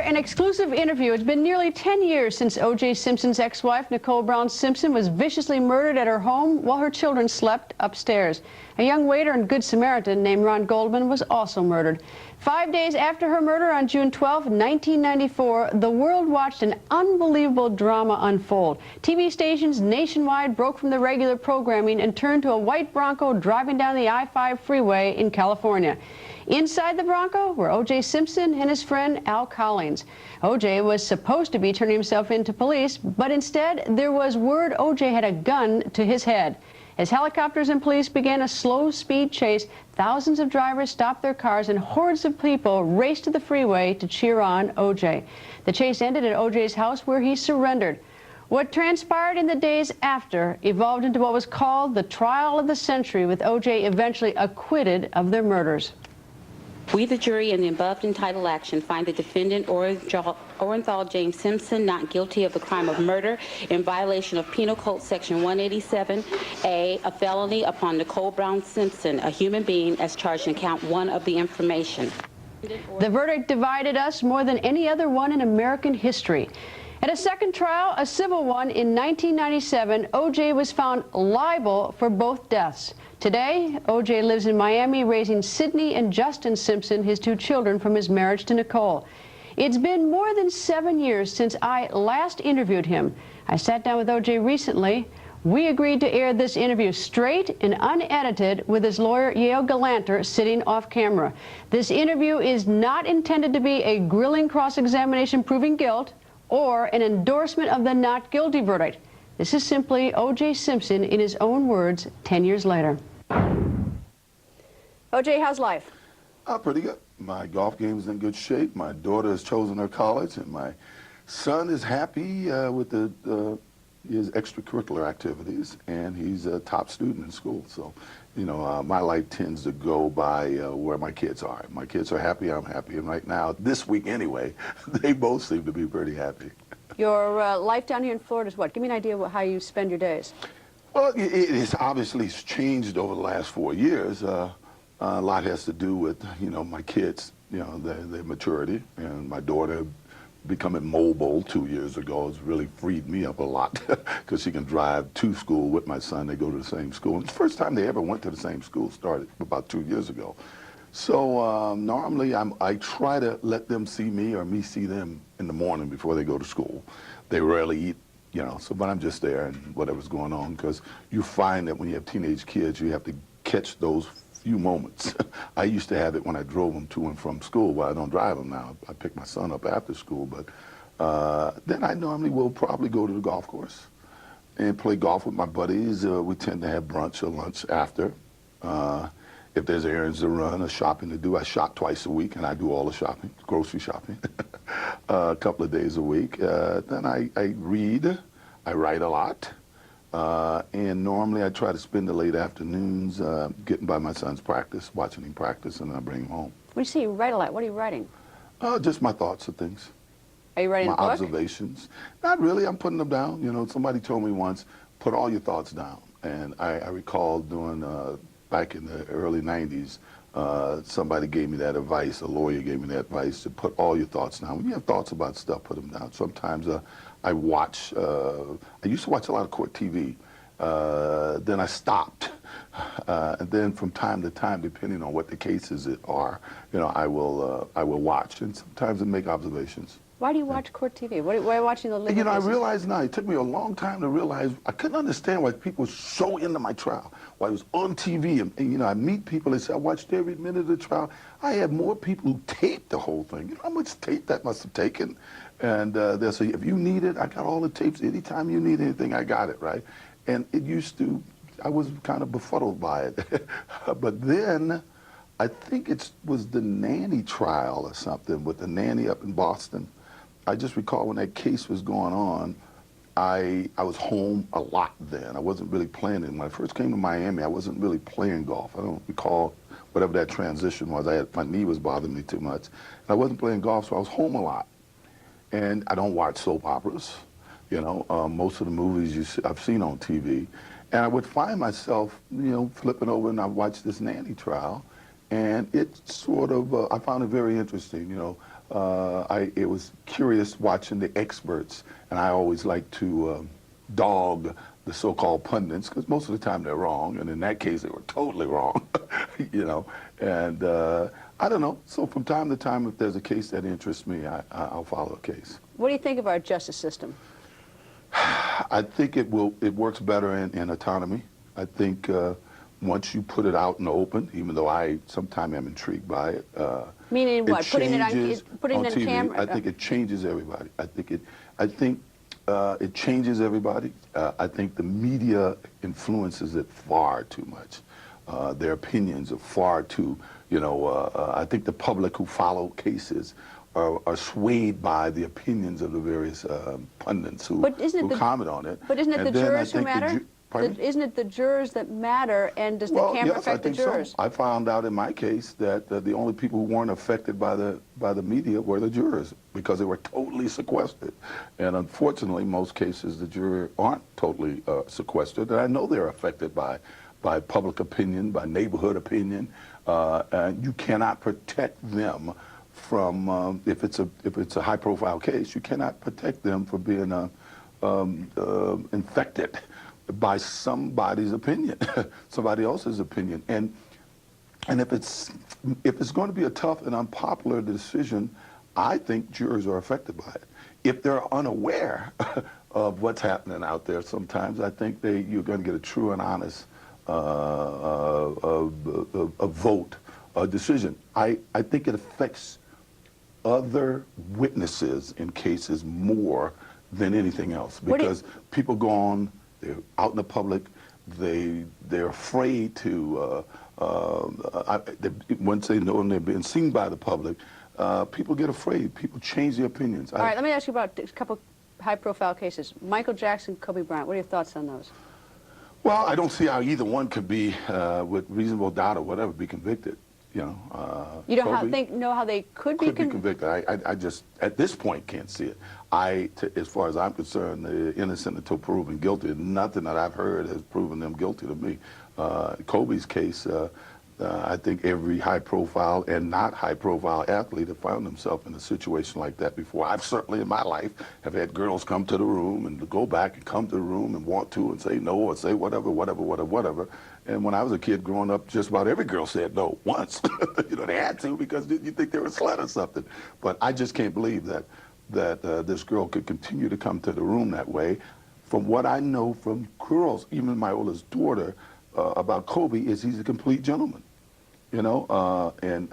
an exclusive interview. It's been nearly 10 years since O.J. Simpson's ex-wife, Nicole Brown Simpson, was viciously murdered at her home while her children slept upstairs. A young waiter and Good Samaritan named Ron Goldman was also murdered. 5 days after her murder on June 12, 1994, the world watched an unbelievable drama unfold. TV stations nationwide broke from the regular programming and turned to a white Bronco driving down the I-5 freeway in California. Inside the Bronco were O.J. Simpson and his friend Al Collins. O.J. was supposed to be turning himself in to police, but instead there was word O.J. had a gun to his head. As helicopters and police began a slow-speed chase, thousands of drivers stopped their cars and hordes of people raced to the freeway to cheer on O.J. The chase ended at O.J.'s house, where he surrendered. What transpired in the days after evolved into what was called the trial of the century, with O.J. eventually acquitted of their murders. We, the jury, in the above entitled action, find the defendant, Orenthal James Simpson, not guilty of the crime of murder in violation of Penal Code Section 187A, a felony upon Nicole Brown Simpson, a human being, as charged in count 1 of the information. The verdict divided us more than any other one in American history. At a second trial, a civil one in 1997, O.J. was found liable for both deaths. Today, O.J. lives in Miami, raising Sydney and Justin Simpson, his 2 children, from his marriage to Nicole. It's been more than 7 years since I last interviewed him. I sat down with O.J. recently. We agreed to air this interview straight and unedited, with his lawyer, Yale Galanter, sitting off camera. This interview is not intended to be a grilling cross-examination proving guilt or an endorsement of the not guilty verdict. This is simply O.J. Simpson in his own words 10 years later. O.J., how's life? Pretty good. My golf game is in good shape. My daughter has chosen her college, and my son is happy with his extracurricular activities, and he's a top student in school. So, you know, my life tends to go by where my kids are. If my kids are happy, I'm happy. And right now, this week anyway, they both seem to be pretty happy. Your life down here in Florida is what? Give me an idea of how you spend your days. Well, it has obviously changed over the last 4 years. A lot has to do with, you know, my kids, you know, their maturity, and my daughter becoming mobile 2 years ago has really freed me up a lot, because she can drive to school with my son. They go to the same school. It's the first time they ever went to the same school, started about 2 years ago. So normally I try to let them see me or me see them in the morning before they go to school. They rarely eat, you know, so, but I'm just there and whatever's going on, because you find that when you have teenage kids, you have to catch those few moments. I used to have it when I drove them to and from school. Well, I don't drive them now. I pick my son up after school, but then I normally will probably go to the golf course and play golf with my buddies. We tend to have brunch or lunch after. If there's errands to run or shopping to do, I shop twice a week, and I do all the shopping, grocery shopping, a couple of days a week. Then I read, I write a lot, and normally I try to spend the late afternoons getting by my son's practice, watching him practice, and then I bring him home. When you say you write a lot, what are you writing? Just my thoughts of things. Are you writing a book? My observations. Not really, I'm putting them down. You know, somebody told me once, put all your thoughts down. And I recall doing, back in the early 90s, somebody gave me that advice, a lawyer gave me that advice, to put all your thoughts down. When you have thoughts about stuff, put them down. Sometimes I watch, I used to watch a lot of court TV. Then I stopped. And then from time to time, depending on what the cases are, you know, I will watch, and sometimes I make observations. Why do you watch court TV? Why are you watching the legal You know, cases? I realize now, it took me a long time to realize, I couldn't understand why people were so into my trial, why it was on TV, and you know, I meet people, they say, I watched every minute of the trial. I had more people who taped the whole thing. You know how much tape that must have taken? And they'll say, if you need it, I got all the tapes. Anytime you need anything, I got it, right? And it used to, I was kind of befuddled by it. But then, I think it was the nanny trial or something, with the nanny up in Boston. I just recall when that case was going on, I was home a lot then. I wasn't really playing it. When I first came to Miami, I wasn't really playing golf. I don't recall whatever that transition was. My knee was bothering me too much. And I wasn't playing golf, so I was home a lot. And I don't watch soap operas, you know, most of the movies I've seen on TV. And I would find myself, you know, flipping over, and I watched this nanny trial. and it sort of, I found it very interesting, you know. It was curious watching the experts, and I always like to dog the so-called pundits, because most of the time they're wrong, and in that case they were totally wrong, you know. And I don't know, so from time to time, if there's a case that interests me, I'll follow a case. What do you think of our justice system? I think it works better in autonomy. I think once you put it out in the open, even though I sometimes am intrigued by it. Meaning what? Putting it on TV, camera? I think it changes everybody. I think it changes everybody. I think the media influences it far too much. Their opinions are far too, you know, I think the public who follow cases are swayed by the opinions of the various pundits who comment on it. But isn't it the jurors who matter? Isn't it the jurors that matter, and does the camera affect the jurors? So. I found out in my case that the only people who weren't affected by the media were the jurors, because they were totally sequestered. And unfortunately, most cases the jurors aren't totally sequestered, and I know they're affected by public opinion, by neighborhood opinion, and you cannot protect them from if it's a high-profile case, you cannot protect them from being infected by somebody's opinion, somebody else's opinion. And if it's going to be a tough and unpopular decision, I think jurors are affected by it. If they're unaware of what's happening out there, sometimes I think you're going to get a true and honest vote, a decision. I think it affects other witnesses in cases more than anything else, because people go on, they're out in the public, they're afraid to, once they know and they're being seen by the public, people get afraid, people change their opinions. All right, let me ask you about a couple high-profile cases. Michael Jackson, Kobe Bryant, what are your thoughts on those? Well, I don't see how either one could be, with reasonable doubt or whatever, be convicted. You know, you don't know how they could be convicted. I just, at this point, can't see it. As far as I'm concerned, they're innocent until proven guilty. Nothing that I've heard has proven them guilty to me. Kobe's case, I think every high-profile and not high-profile athlete have found themselves in a situation like that before. I've certainly, in my life, have had girls come to the room and go back and come to the room and want to and say no or say whatever. And when I was a kid growing up, just about every girl said no once. You know, they had to, because you think they were a slut or something. But I just can't believe that this girl could continue to come to the room that way. From what I know from girls, even my oldest daughter, about Kobe, is he's a complete gentleman. You know, and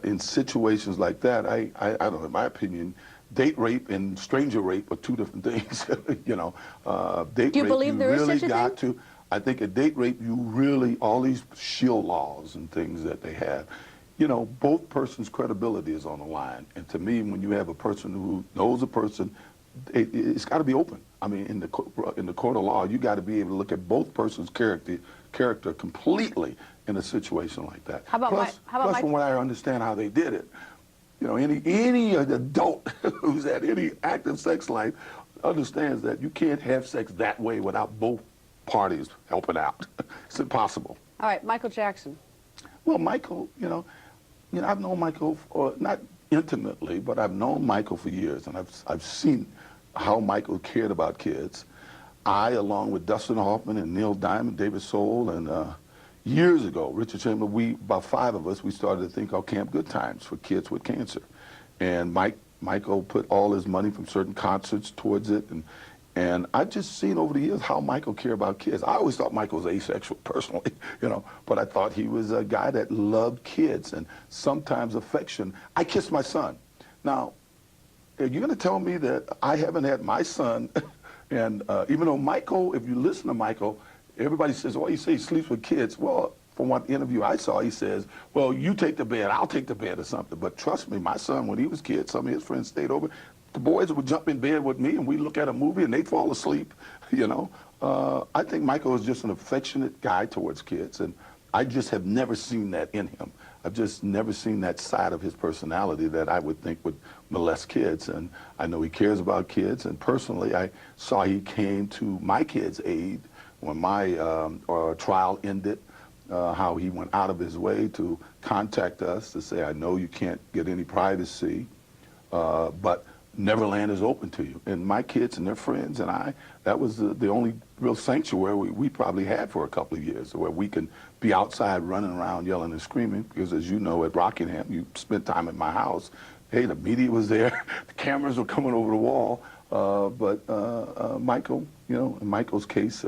in situations like that, I don't know, in my opinion, date rape and stranger rape are two different things. You know, date rape, do you believe there is such a thing? I think at date rape, you really, all these shield laws and things that they have, you know, both persons' credibility is on the line. And to me, when you have a person who knows a person, it's got to be open. I mean, in the court of law, you got to be able to look at both persons' character completely in a situation like that. Plus, from what I understand how they did it, you know, any adult who's had any active sex life understands that you can't have sex that way without both parties helping out. It's impossible. All right, Michael Jackson. Well, Michael, you know, I've known Michael, not intimately, but I've known Michael for years, and I've seen how Michael cared about kids. I, along with Dustin Hoffman and Neil Diamond, David Soul, and years ago, Richard Chamberlain, about 5 of us, we started to think of Camp Good Times for kids with cancer. And Michael put all his money from certain concerts towards it, and I've just seen over the years how Michael cared about kids. I always thought Michael was asexual, personally, you know, but I thought he was a guy that loved kids and sometimes affection. I kissed my son. Now, are you going to tell me that I haven't had my son, and even though Michael, if you listen to Michael, everybody says, oh, you say he sleeps with kids. Well, from what interview I saw, he says, well, you take the bed, I'll take the bed or something. But trust me, my son, when he was a kid, some of his friends stayed over. The boys would jump in bed with me, and we'd look at a movie, and they'd fall asleep, you know. I think Michael is just an affectionate guy towards kids, and I just have never seen that in him. I've just never seen that side of his personality that I would think would molest kids, and I know he cares about kids, and personally, I saw he came to my kids' aid when my trial ended, how he went out of his way to contact us to say, I know you can't get any privacy, but Neverland is open to you. And my kids and their friends and I, that was the only real sanctuary we probably had for a couple of years, where we can be outside running around yelling and screaming, because as you know, at Rockingham, you spent time at my house. Hey, the media was there, the cameras were coming over the wall, but Michael, you know, in Michael's case,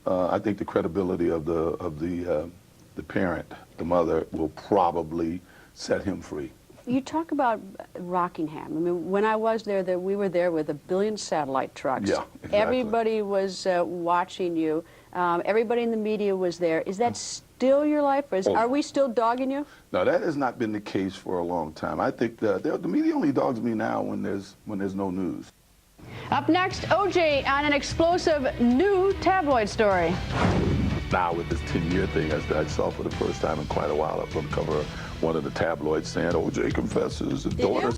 I think the credibility of the parent, the mother, will probably set him free. You talk about Rockingham. I mean, when I was there, we were there with 1 billion satellite trucks. Yeah, exactly. Everybody was watching you. Everybody in the media was there. Is that still your life? Or are we still dogging you? No, that has not been the case for a long time. I think the media only dogs me now when there's no news. Up next, O.J. on an explosive new tabloid story. Now with this 10-year thing, I saw for the first time in quite a while up on the cover of one of the tabloids saying, O.J. confesses his daughter